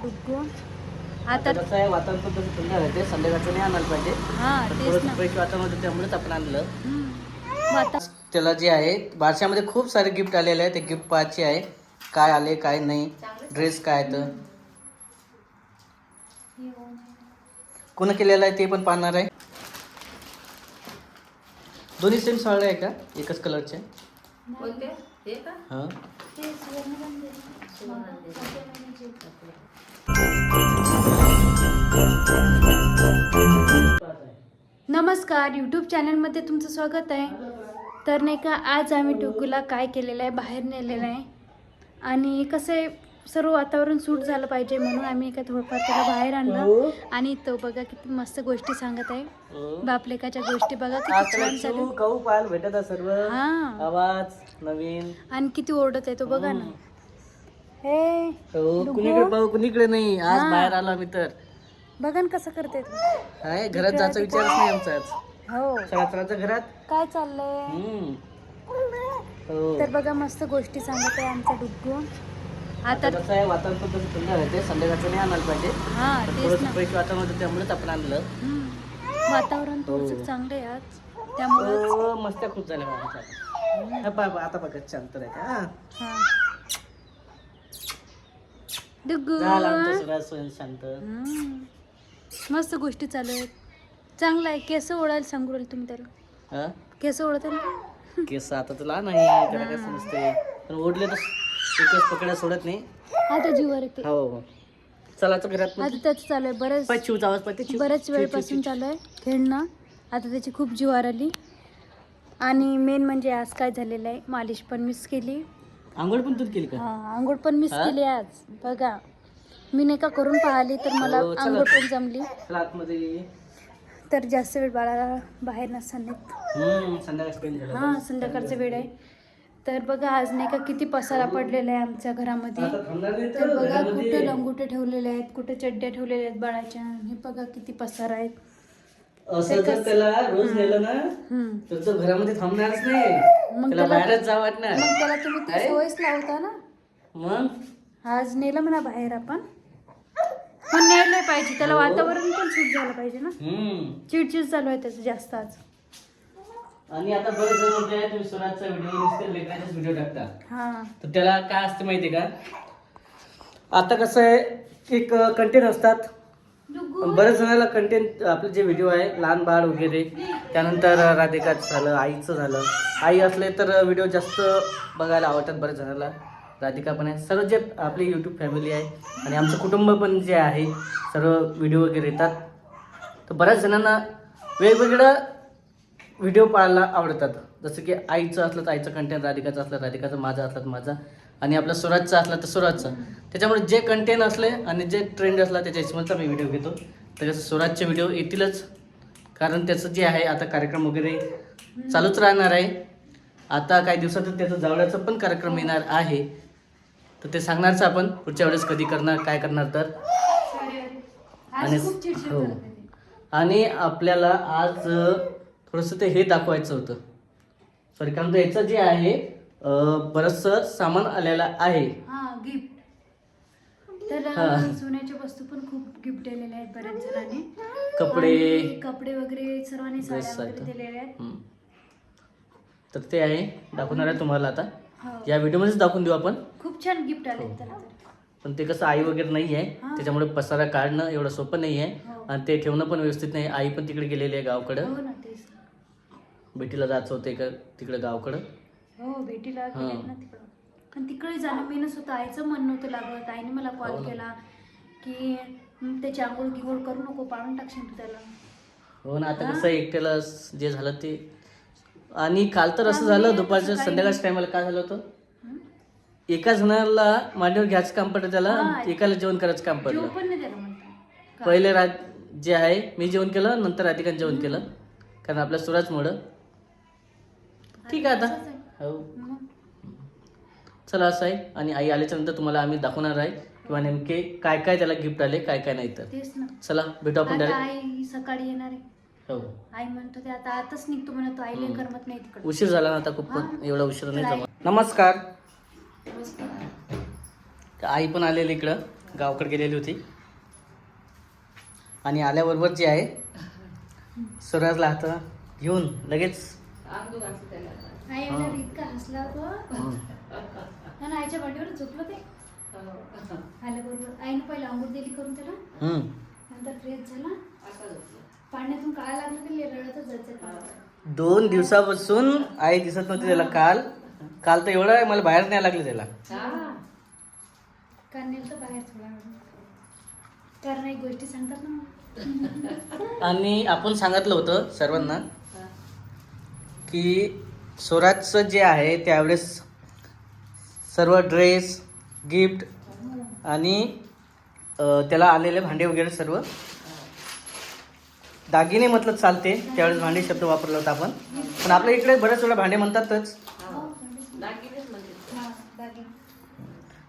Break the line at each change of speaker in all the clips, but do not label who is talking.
आता कसं आहे, वातावरण पण तसं थंड राहते, संध्याकाळचं नाही आणायला पाहिजे. थोडंसं फ्रेश वातावरण होतं, त्यामुळेच आपण आणलं. त्याला जे आहे बारशामध्ये खूप सारे गिफ्ट आलेले आहे. ते गिफ्ट पाहायचे आहे, काय आले काय नाही, ड्रेस काय तर कोण केलेलं आहे ते पण पाहणार आहे. दोन्ही सेम साड्या आहे का, एकच कलरचे? हां,
नमस्कार, यूट्यूब चॅनलमध्ये तुमचं स्वागत आहे. तर नाही का, आज आम्ही डुग्गूला काय केलेलं आहे, बाहेर नेलेलं आहे. आणि कसं आहे, सर्व वातावरण सूट झालं पाहिजे म्हणून आम्ही एका थोडंफार त्याला बाहेर आणलं. आणि तो बघा किती मस्त गोष्टी सांगत आहे, बापलेकाच्या गोष्टी बघा किती छान चालू.
खाऊ पाहायला भेटत आहे सर्व, आवाज नवीन.
आणि किती ओरडत आहे तो बघा ना. हे
कुणीकडे पाहू, कुणीकडे नाही. आज बाहेर आलो आम्ही तर
बघा ना कसं करते तू.
आहे, घरात जायचा विचारच नाही आमचा आज.
हो,
सगळ्याच्या घरात
काय चाललंय. तर बघा मस्त गोष्टी सांगत आहे आमचा डुग्गू.
आता कसं आहे, वातावरण पण तसं थंड राहते, संध्याकाळचं नाही आणायला पाहिजे. थोडंसं फ्रेश वातावरण होतं, त्यामुळेच आपण आणलं.
वातावरण थोडंसं चांगलं आहे आज, त्यामुळे
मस्त खूप झाल्या आता बघा शांत राहते.
डुग्गू
शांत.
मस्त गोष्टी चालू आहेत, चांगलं आहे. केस ओढायला सांगू राहिले तुम्ही त्याला, केस ओढत आहे.
केस आता तुला नाही, त्याला काय समजते, पण ओढले तर एकच पकडायला सोडत नाही.
आता जीवर येते.
हो, चलाच घरात.
आता त्याचं चालू आहे बऱ्याच वेळपासून चालू आहे खेळणं. आता त्याची खूप जीवार आली. आणि मेन म्हणजे आज काय झालेलं आहे, मालिश पण मिस केली.
आंघोळ पण तू केली का?
आंघोळ पण मिस केली आज. बघा, मी नाही का करून पाहिली तर मला आंघोळ पण जमली. तर जास्त वेळ बाळाला बाहेर नसताना संध्याकाळचा वेळ आहे. तर बघा आज नाही का किती पसारा पडलेला आहे आमच्या घरामध्ये. तर बघा कुठे लंगोटे ठेवलेले आहेत, कुठे चड्ड्या ठेवलेल्या आहेत बाळाच्या. हे बघा किती पसारा आहेत.
असं जर त्याला रोज नेलं ना तर तो घरामध्ये थांबणारच नाही, त्याला बाहेरच जावं वाटणार.
मग त्याला तुम्ही ती सवयच लावता ना.
मग
आज नेलं म्हणा बाहेर आपण, पण नेलं पाहिजे, त्याला वातावरण पण सूट झालं पाहिजे ना. चिडचिड चालू आहे त्याचं जास्त आज.
आणि आता बरेच जण म्हणते तुम्ही स्वराजचा व्हिडिओ नुसते लेकराचाच व्हिडिओ टाकता. तर त्याला काय असते माहितीये का, आता कसं आहे, एक कंटेंट असतात. बऱ्याच जणांना कंटेंट आपले जे व्हिडिओ आहे, लहान बाळ वगैरे, त्यानंतर राधिकाचं झालं, आईचं झालं. आई असले तर व्हिडिओ जास्त बघायला आवडतात बऱ्याच जणांना. राधिका पण आहे, सर्व जे आपली यूट्यूब फॅमिली आहे आणि आमचं कुटुंब पण जे आहे, सर्व व्हिडिओ वगैरे येतात. तर बऱ्याच जणांना वेगवेगळं व्हिडिओ पाहायला आवडतात. जसं की आईचं असलं तर आईचं कंटेंट, राधिकाचं असलं राधिकाचं, माझं असलं तर माझं, आणि आपलं स्वराजचं असलं तर स्वराजचं. त्याच्यामुळे जे कंटेंट असले आणि जे ट्रेंड असला त्याच्या हिशोबाचा मी व्हिडिओ घेतो. तर कसं स्वराजचे व्हिडिओ येतीलच, कारण त्याचं जे आहे आता कार्यक्रम वगैरे चालूच राहणार आहे. आता काही दिवसातच त्याचं जावळाचं पण कार्यक्रम येणार आहे. तर ते सांगणारच आपण पुढच्या वेळेस कधी करणार, काय करणार. तर आणि हो, आणि आपल्याला आज थोडंसं ते हे दाखवायचं होतं. सॉरी, कारण याचं जे आहे बरंचसं सामान आलेलं आहे.
गिफ्ट. तर सोन्याच्या वस्तू पण खूप गिफ्ट दिलेल्या आहेत बऱ्याच जणांनी. कपडे वगैरे सर्वांनी साड्या वगैरे दिलेल्या आहेत.
तर ते आहे, दाखवणार आहे तुम्हाला आता. या व्हिडिओमध्येच दाखवून देऊ आपण.
खूप छान गिफ्ट आले त्याला.
पण ते कसं आई वगैरे नाही आहे, त्याच्यामुळे पसारा काढणं एवढं सोपं नाही आहे. आणि ते ठेवणं पण व्यवस्थित नाही. आई पण तिकडे गेलेली आहे गावाकडं. भेटीला जायचं होतं का तिकडे गावाकडं.
हो, भेटीला गेलेत ना तिकडं. पण तिकडे जाणं मेनच होतं. आईचं मन नव्हतं लागत. आईने मला कॉल केला की त्याची आंघोळ गिंघोळ करू नको, पाळून टाकशील तू त्याला.
हो ना, आता कसं एकट्याला जे झालं ते. आणि काल तर असं झालं, दुपारच्या संध्याकाळच्या टायमाला काय झालं होतं, एका जणाला मांडीवर घ्यायचं काम पडलं, त्याला एकाला जेवण करायचं काम पडलं. पहिले जे आहे मी जेवण केलं, नंतर राधिकाने जेवण केलं, कारण आपल्या सुराजमुळं. ठीक आहे आता. हो, चला असं आहे. आणि आई आल्याच्या नंतर तुम्हाला आम्ही दाखवणार आहे किंवा नेमके काय काय त्याला गिफ्ट आले, काय काय नाही. तर चला भेटू आपण डायरेक्ट.
आई सकाळी येणार आहे.
हो,
आई म्हणतो ते आताच निघतो म्हणतो. आईला करमत नाही तिकडे,
उशीर झाला ना आता खूप, एवढा उशीर नाही जमत. नमस्कार. आई पण आलेली इकडं. गावाकडे गेलेली होती आणि आल्याबरोबर जे आहे स्वराजला हात घेऊन लगेच
आई आल्यावर इतका हसला तो आणि आईच्या भांडीवर झोपलं ते आल्याबरोबर आईने पहिला आंघोळ दिली करून त्याला नंतर फ्रेश झाला पाण्यातून काय लागलं ते रडतच जायचं
2 दिवसापासून आई दिसत नव्हती त्याला. काल तर एवढं मला बाहेर न्यायला लागलं त्याला.
काल नेलं तर बाहेर थोडा कारण एक गोष्टी सांगतात ना.
आणि आपण सांगितलं होतं सर्वांना की स्वराजचं जे आहे त्यावेळेस सर्व ड्रेस गिफ्ट आणि त्याला आलेले भांडे वगैरे सर्व दागिने म्हटलं चालते त्यावेळेस भांडे शब्द वापरला होता आपण. पण आपल्या इकडे बरेच वेळा भांडे म्हणतातच.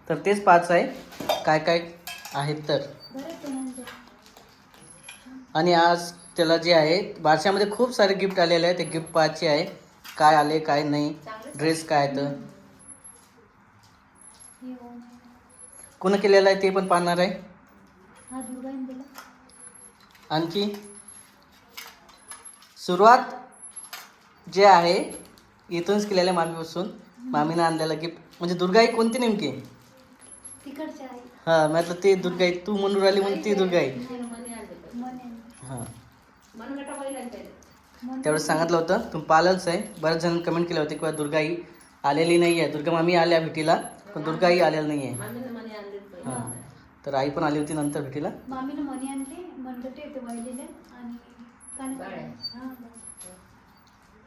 तर तेच 5 आहे काय काय आहेत तर. आणि आज त्याला जे आहे बारशामध्ये खूप सारे गिफ्ट आलेले आहे. ते गिफ्ट पाहायचे आहे काय आले काय नाही ड्रेस काय तर कोण केलेलं आहे ते पण पाहणार आहे. आणखी सुरुवात जे आहे इथूनच केलेल्या मामीपासून. मामीनं आणलेलं गिफ्ट म्हणजे दुर्गाई कोणती नेमकी हा म्हटलं ते दुर्गाई तू म्हणून राहिली म्हणून ती दुर्गाई हां त्यावेळेस सांगितलं होतं तुम्ही पाहिलंच आहे. बऱ्याच जण कमेंट केले होते किंवा दुर्गाई आलेली नाही आहे. दुर्गा मामी आल्या भेटीला पण दुर्गाई आलेली नाही आहे. हां तर आई पण आली होती नंतर भेटीला.
मामीनं मणी आणले मनगटे ते वाळलेले आणि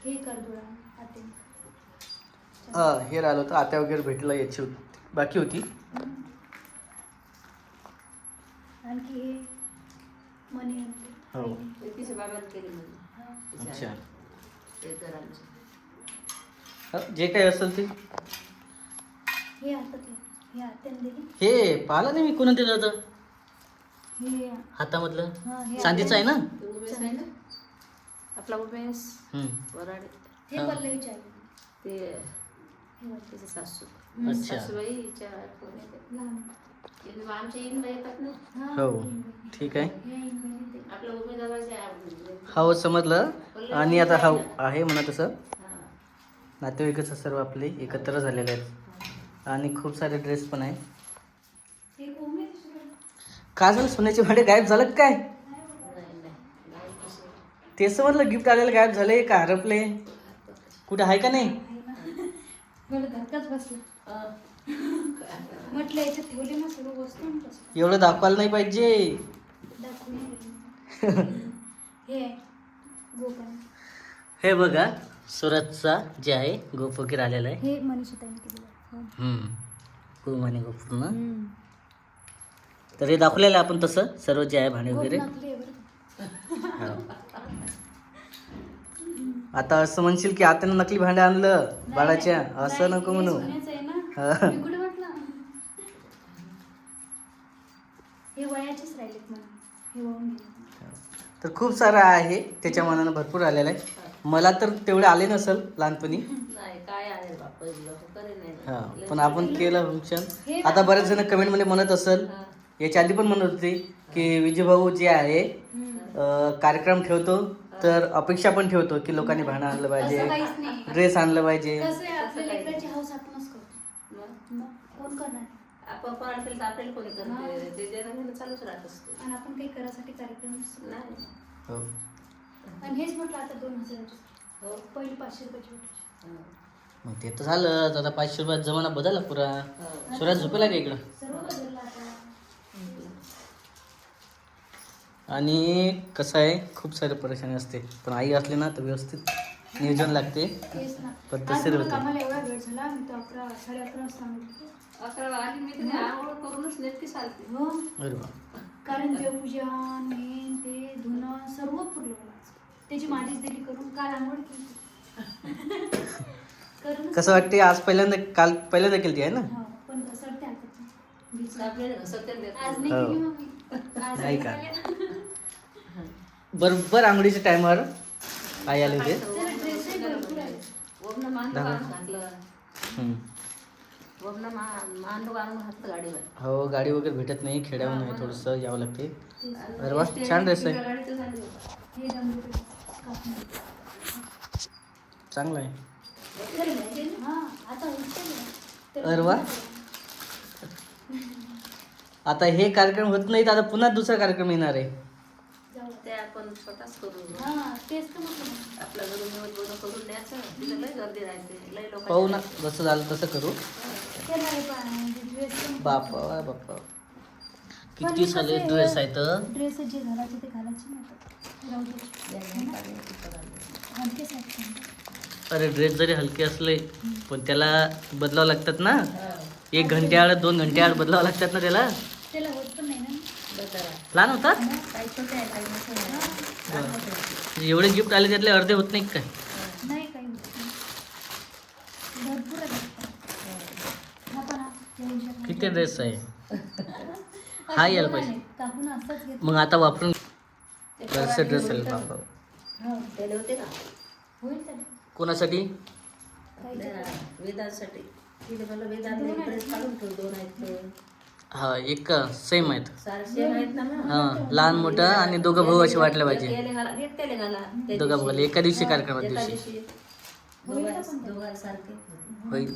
हे करदोळा आते
हे राहिलं होतं आत्या वगैरे भेटीला यायची होती बाकी होती.
आणखी हे मणी आणले
हो
अच्छा
जे काही असेल ते
हे हातातले हे आत्याने दिली
हे पाहिलं नाही मी कोणा दिलं होतं
हे
हातामधलं
हे
चांदीचं आहे ना.
आपला उमेश वराडे
हे पल्लवीचे आहे
ते तिचं सासू
अच्छा
सासूबाईच्या
लहान
आमच्या इन येतात ना.
हो ठीक आहे.
आपल्या उमेदवाराचे
हो समजलं. आणि आता हा आहे म्हणा तसं नातेवाईकच सर्व आपले एकत्र झालेले आहेत आणि खूप सारे ड्रेस पण आहे. का झालं सोन्याचे भांडे गायब झालं का काय तेच म्हटलं गिफ्ट आलेलं गायब झाले का हरपले कुठे आहे का नाही.
मला धक्काच बसला म्हटलं याच्यात ठेवले ना सर्व वस्तू
एवढं दाखवायला नाही पाहिजे.
हे गोपाल
हे बघा सुरतचा जे आहे गोप वगैरे आलेला आहे.
हे मनीषा ताईने केलेलं
खूप म्हणे गोप पूर्ण. तर हे दाखवलेलं आहे आपण तसं सर्व जे आहे भांडे वगैरे. आता असं म्हणशील की आता नकली भांडे आणलं बाळाच्या असं नको म्हणू. तर खूप सारं आहे त्याच्या मनानं भरपूर आलेलं आहे. मला तर तेवढे आले नसेल लहानपणी हा पण आपण केलं फंक्शन. आता बरेच जण कमेंटमध्ये म्हणत असेल याच्या आधी पण म्हणत होते की विजय भाऊ जे आहे कार्यक्रम ठेवतो तर अपेक्षा पण ठेवतो की लोकांनी भांडं आणलं पाहिजे ड्रेस आणलं पाहिजे.
आपल्याला कोणी करते ते देणं चालूच राहत असते
आणि आपण काही करासाठी कार्यक्रम
नाही.
हो
आणि हेच म्हटलं आता 2000 हो पहिले 500 रुपयाची
मग ते तर झालं. आता 500 रुपयात जमाना बदलला पुरा. सुराज झोपेला का इकडं.
सर्व बदललं आता.
आणि कसं आहे खूप सारे परेशानी असते पण आई असली ना तर व्यवस्थित नियोजन लागते.
तेच ना
पद्धतशीर होते.
आम्हाला एवढा वेळ झाला मी तर 11 साडे 11 वाजता
11 आली मी तर आंघोळ करूनच नेमकी चालते.
हो
अरे वा.
कारण देवपूजन हे ते धुणं सर्व पुरलं मला. त्याची मालिश दिली करून काल आंघोळ केली करून.
कसं वाटते आज काल पहिल्यांदा केली आहे ना.
हो पण घसरते आता
आपल्याला घसरते
आज नाही केली मम्मी आज
नाही का बरोबर आंघोळीच्या टायमावर आई आले होते.
वरनं मांडलं घातलं वरनं मांडव आणून घातलं गाडीवर.
हो गाडी वगैरे भेटत नाही खेड्यावर नाही थोडंसं यावं लागते. अरे वा छान ड्रेस आहे
गाडीचं झालं.
हे रंगीत कापणी.
चांगला आहे.
हा आता उचललं.
अरे वा आता हे कार्यक्रम होत नाहीत आता पुन्हा दुसरा कार्यक्रम येणार आहे.
ते आपण स्वतःच करू.
हा तेच तर म्हटलं.
आपल्या घरून निवड बनव करून द्यायचं. तिथं लय गर्दी राहते लय लोक.
पाहू ना जसं झालं तसं करू.
ते नाही ड्रेस
बापा बापा किती साले ड्रेस आहेत.
ड्रेस जे घालायचे ते घालायचे नाही राहू दे. हलकेच आहेत.
अरे ड्रेस जरी हलके असले पण त्याला बदलावं लागतात ना. 1 घंट्याआड 2 घंट्याआड बदलावं लागतात ना त्याला.
त्याला होत पण नाही ना.
लहान होतात
काही छोटे आहे काही मोठे आहे.
म्हणजे एवढे गिफ्ट आले त्यातले अर्धे होत नाही काय.
नाही काही होत नाही. भरपूर आहे. हा पण हा येऊ शकतो.
किती ड्रेस आहे हा यायला पाहिजे.
काकून असंच घेत.
मग आता वापरून ड्रेस आहे बापा.
त्याला होते का
होईल तर
कोणासाठी
वेदांसाठी. तिथे मला वेदांत ड्रेस काढून ठेव. 2 आहेत.
हा एक सेम आहेत.
सारे सेम आहेत ना मग.
हा लहान मोठं आणि दोघं भाऊ असे वाटले पाहिजे.
त्याला घाला एक त्याला घाला. त्या
दोघा
दिवशी.
भाऊ एका दिवशी कार्यक्रमात
एका
दिवशी
दिवशी दोघांसारखे
होईल.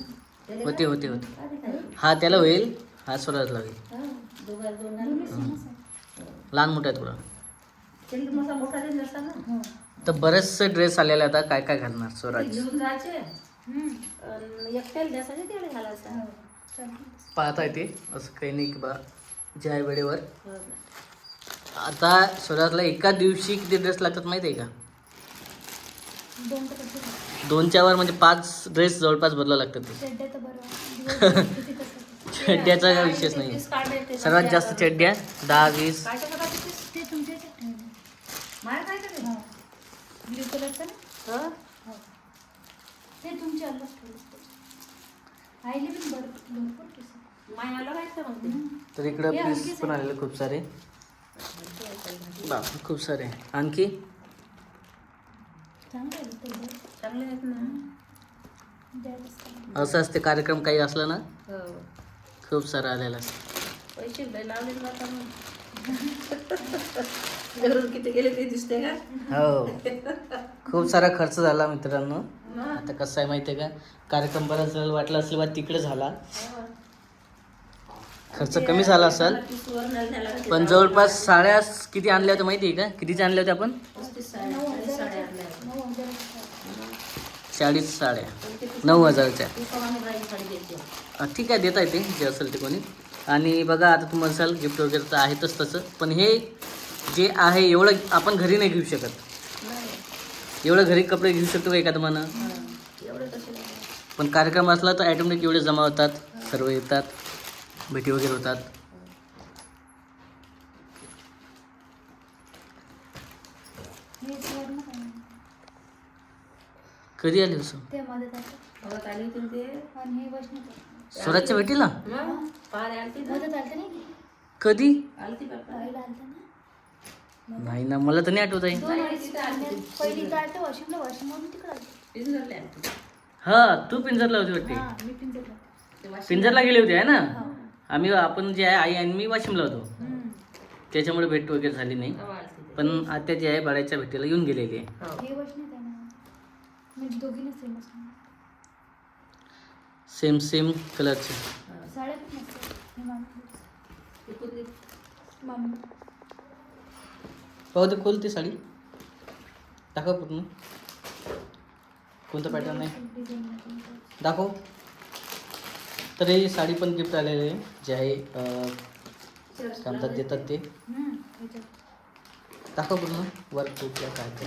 होते होते होते.
आधी काय?
हा त्याला होईल हा स्वराजला होईल.
हा, दोघांना दोन
दोन्ही
घाला.
सेमच आहे.
लहान मोठं आहे थोडं.
त्याला मोठा मोठा देत नसता ना.
हो.
तर बरेचसे ड्रेस आलेले आता काय काय घालणार
ते
स्वराज.
घेऊन जायचे
हम्म.
आणि एकट्याला द्यायचे त्याला घालायचा.
हो. चालतं.
पाहता येते असं काही नाही की बा ज्या वेळेवर.
हो ना.
आता स्वराजला एका दिवशी किती ड्रेस लागतात माहिती आहे का.
2 तर कसे
2च्या वर म्हणजे 5 ड्रेस जवळपास बदलावं लागतात ते.
चड्ड्या तर बरं किती कसं.
चड्ड्याचा काही विषयच नाही.
पीस काढले ते
सर्वात जास्त चड्ड्या 10-20.
काय टाका ते पीस?
ते तुमच्या याच्यात ठेवलं.
मार काय टाकले?
हो. ब्ल्यू कलरचं ना.
हं?
हो. ते तुमच्या अलगच ठेवलं. आईले पण भरपूर केस आहेत.
माय आलं काय का मग ते?
तर इकडं पीस पण आलेले खूप सारे. बाप खूप सारे. आणखी
चांगलं आहे ते बरं.
चांगले आहेत ना.
द्यायलाच पाहिजे.
असं असते कार्यक्रम काही असला ना
हो.
खूप सारं आलेलं असतं.
पैसे लय लावले ना आता मग. घरून किती गेले ते दिसते का?
हो खूप सारा खर्च झाला मित्रांनो. आता कसं आहे माहिती आहे का कार्यक्रम बराच झाला वाटलं असेल बा तिकडे झाला खर्च कमी झाला असेल
पीस वर नाही झाला का ते?
पण जवळपास साड्या किती आणल्या होत्या माहिती आहे का. कितीच्या आणल्या होत्या आपण
35 साड्या आणल्या.
40 साड्या 9,000च्या.
दुकानात राहील साडी द्यायची.
ठीक आहे देता येते जे असेल ते कोणी. आणि बघा आता तुम्हाला असाल गिफ्ट वगैरे तर आहेतच तसं पण हे जे आहे एवढं आपण घरी नाही घेऊ शकत.
नाही.
एवढं घरी कपडे घेऊ शकतो का एखादं म्हणा.
एवढं कसे नाही.
पण कार्यक्रम असला तर ॲटोमॅटिक एवढे जमा होतात सर्व येतात भेटी वगैरे होतात.
हे सुवर्ण काय नाही.
कधी आले असं
ते मध्ये टाकलं.
बघत आली होती ना ते.
आणि हे वैष्णव
स्वराजच्या भेटीला
मग पाहायला आलती ना.
मध्ये चालतं नाही.
कधी
आलती बाप्पा.
पहिला आलतं ना.
नाही ना मला तर नाही आठवत आहे.
2 अडीच पहिली काय तर वाशिमवरून तिकडं आलते.
पिंजरले आलती.
हा तू पिंजरला होती वाटते.
हा मी पिंजरला.
ते वाशी-
पिंजरला गेले होते आहे ना.
हो.
आपण जे आहे आई आणि मी वाशिमला होतो त्याच्यामुळे भेट वगैरे झाली नाही.
तेव्हा आलती ते.
पण आत्या जी आहे बाळाच्या भेटीला येऊन गेलेली आहे.
हो.
हे वैष्णव आहे ना. म्हणजे दोघींना सेमच.
सेम सेम कलरचे.
साड्या पण नसतात. हे मागं.
ती कुठली?
मामी.
पाहू दे खोल ती साडी दाखव पूर्ण कोणतं पॅटर्न आहे
डिझाईन
दाखव. तर ही साडी पण गिफ्ट आलेली आहे जे आहे काय म्हणतात देतात ते दाखव पूर्ण वर्क कुठल्या काय ते.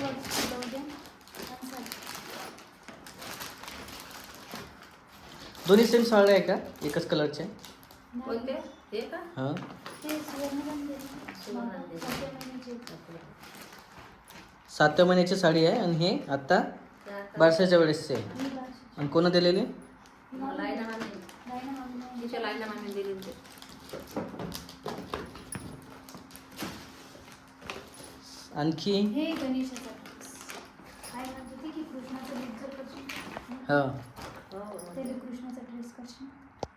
दोन्ही सेम साड्या आहे का एकच कलरच्या.
कोणते? हे का?
हां
ते सुवर्णबंध
सुवर्णबंध.
7व्या महिन्याची साडी आहे आणि हे आत्ता
ते आता
बारशाच्या वेळेसचे आहे. आणि कोणा दिलेली
लाईना मामी. तिच्या लाईना मामी दिली होती.
आणखी
हे गणेशाचं काय म्हणत होती की कृष्णाचं ड्रेस जर करशील
हां
हो, हो.
त्याला कृष्णाचा ड्रेस करशील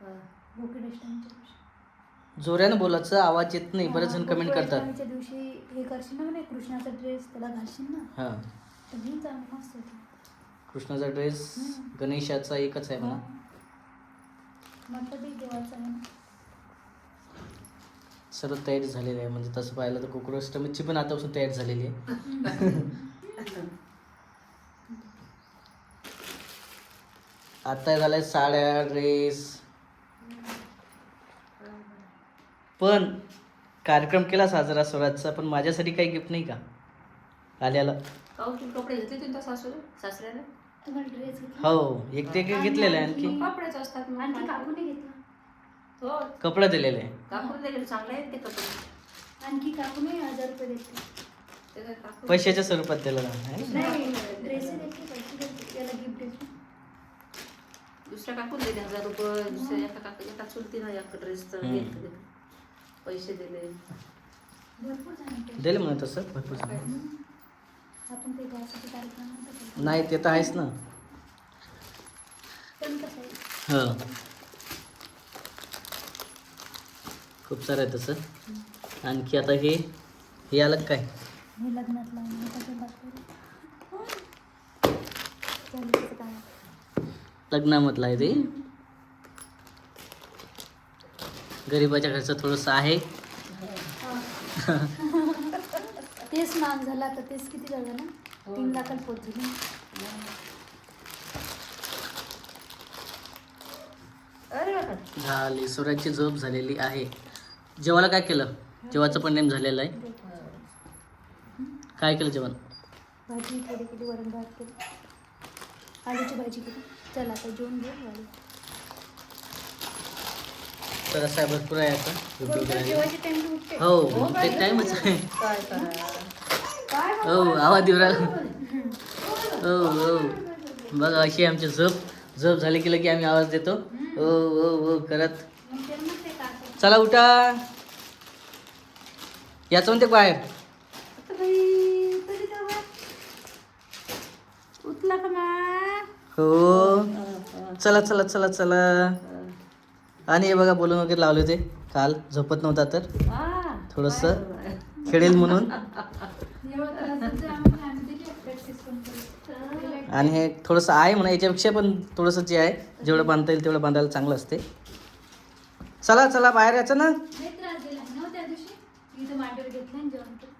हो.
गोकुळाष्टमीच्या दिवशी.
जोरानं बोलायचं, आवाज येत नाही. बरेच जण कमेंट करतात.
गोकुळाष्टमीच्या दिवशी हे करशील ना म्हणे, कृष्णाचा ड्रेस त्याला घालशील ना,
हां,
तर घेऊन जा, मस्त होतं.
कृष्णाचा ड्रेस गणेशाचा एकच आहे म्हणा.
म्हटलं ते देवाचं आहे ना.
सर्व तयारी झालेली आहे. म्हणजे तसं पाहिलं तर गोकुळाष्टमीची पण आतापासून तयारी झालेली आहे. आता झालाय साड्या, ड्रेस. पण कार्यक्रम केला साजरा स्वराजचा, पण माझ्यासाठी काही गिफ्ट नाही का आल्याला?
काहून तुम्ही कपडे घेतले तुमच्या सासऱ्याला?
तुम्हाला ड्रेस घेतला?
हो, एक ते घेतलेलं आहे. आणखी
कपडेच असतात मग.
आणखी काकूने घेतला?
हो,
कपडा दिलेला आहे.
कापून दिले चांगले आहेत ते कपडे.
आणखी काकूने 1000 रुपये घेतले.
ते काय कापून
पैशाच्या स्वरूपात दिलेला आहे.
नाही, ड्रेस घेतले, पैसे घेतले, याला गिफ्ट घेतलं.
दुसऱ्या कापून दिले 1000 रुपये. दुसऱ्या एका चुलतीनं एक ड्रेसचं घेतलं, पैसे दिले.
भरपूर झाले.
दिले म्हणा तसं भरपूर झालं.
आपण ते घ्यायसाठी कार्यक्रम नव्हता.
नाही ते तर आहेच ना.
पण कसं आहे,
हो, खूप सारं आहे तसं. आणखी आता हे आलं काय?
हे लग्नात लावून कसं दाखवलं.
लग्नामधलं आहे ते. गरीबाच्या घरचं थोडंसं आहे.
तेच मान झाला तर तेच किती झालं ना, 3 लाखाला पोहोचली.
अरे बाबा,
झाली स्वराजची झोप झालेली आहे. जेवायला काय केलं? जेवायचं पण नेम झालेलं आहे. काय केलं जेवण?
भाजी थोडी केली, वरण भात केली, आलूची भाजी केली. चला आता जेवून घेऊ.
तर असं आहे, भरपूर आहे आता.
जेवायची टाइम उठते.
हो, ते टाईमच आहे.
काय करा.
हो, आवाज येऊ राहिला. हो हो, बघा अशी आमची झोप झाली की लगे आम्ही आवाज देतो. हो हो हो करत. चला उठा, याचं म्हणते बाहेर.
उठला का मा?
हो, चला चला चला चला. आणि हे बघा बोलून वगैरे लावले होते. काल झोपत नव्हता तर थोडंसं खेळेल म्हणून. आणि हे थोडंसं आहे म्हणा, याच्यापेक्षा पण थोडंसं जे आहे जेवढं बांधता येईल तेवढं बांधायला चांगलं असते. चला चला बाहेर यायचं ना.
त्रास दिला ना त्या दिवशी, इथं मांडीवर घेतलं आणि जेवण केलं.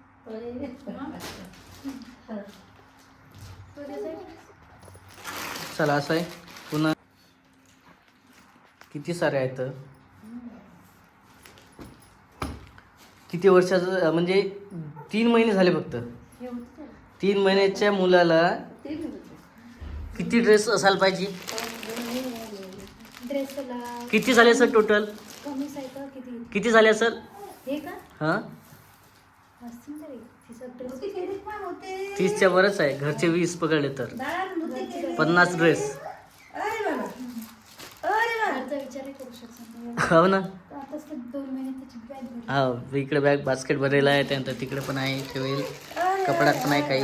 चला असं आहे. पुन्हा किती सारे आहेत. किती वर्षाचं म्हणजे 3 महिने झाले फक्त. 3 महिन्याच्या मुलाला किती ड्रेस असायला पाहिजे?
ड्रेसला
किती झाले सर टोटल?
कमीच आहे का किती?
किती झाले सर?
हे का
हां,
असतील तरी 30
30च्या वरच आहे. घरचे 20 पकडले तर 50 ड्रेस.
घरचा विचारही करू शकतो.
हो ना.
आताच तर 2 महिने त्याची बॅग भरली.
हा, इकडे बॅग बास्केट भरलेला आहे. त्यानंतर तिकडे पण आहे ठेवेल. कपड्यात पण आहे काही.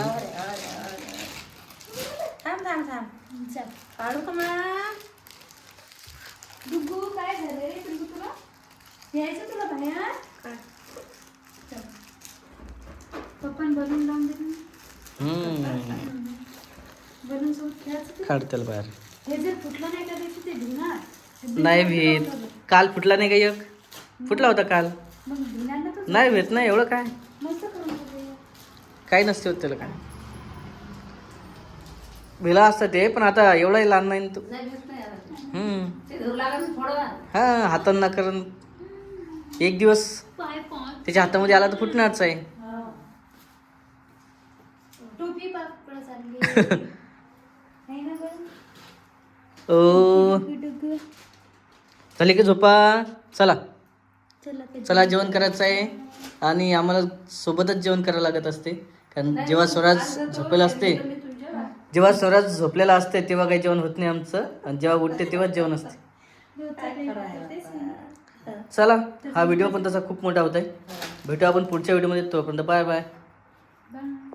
चल.
काढू का मा?
डुग्गू काय झालं रे? डुग्गू तुला यायचं तुला बाहेर? चल. पप्पान बलून लावून दिलं. बलून सोबत खेळायचं.
काढ त्याला बाहेर.
हे जर फुटलं नाही का दिवशी ते भिणार.
नाही भेट. काल फुटला नाही का एक? फुटला होता काल.
मग भिणार ना तो.
नाही भेट नाही एवढं काय.
मस्त करून ठेवलंय.
काही नसते होत त्याला काय. भिला असतं ते, पण आता एवढाही लहान नाही ना तो.
नाही भेट नाही आता.
हम्म.
ते धरू लागत थोडं.
हा, हातांना करून एक दिवस
पाय पाय.
त्याच्या हातामध्ये आला तर फुटणारच आहे.
टोपी पाकडं चालली. नाही ना गं?
ओ,
डुग्गू.
झाली की झोपा. चला
चला ते
चला, जेवण करायचं आहे. आणि आम्हाला सोबतच जेवण करावं लागत असते. कारण जेव्हा स्वराज झोपेला असते, जेव्हा स्वराज झोपलेला असते तेव्हा काही जेवण होत नाही आमचं. आणि जेव्हा उठते तेव्हाच जेवण असते. चला, हा व्हिडिओ पण तसा खूप मोठा होत आहे. भेटू आपण पुढच्या व्हिडिओमध्ये. तोपर्यंत बाय बाय.
बाय.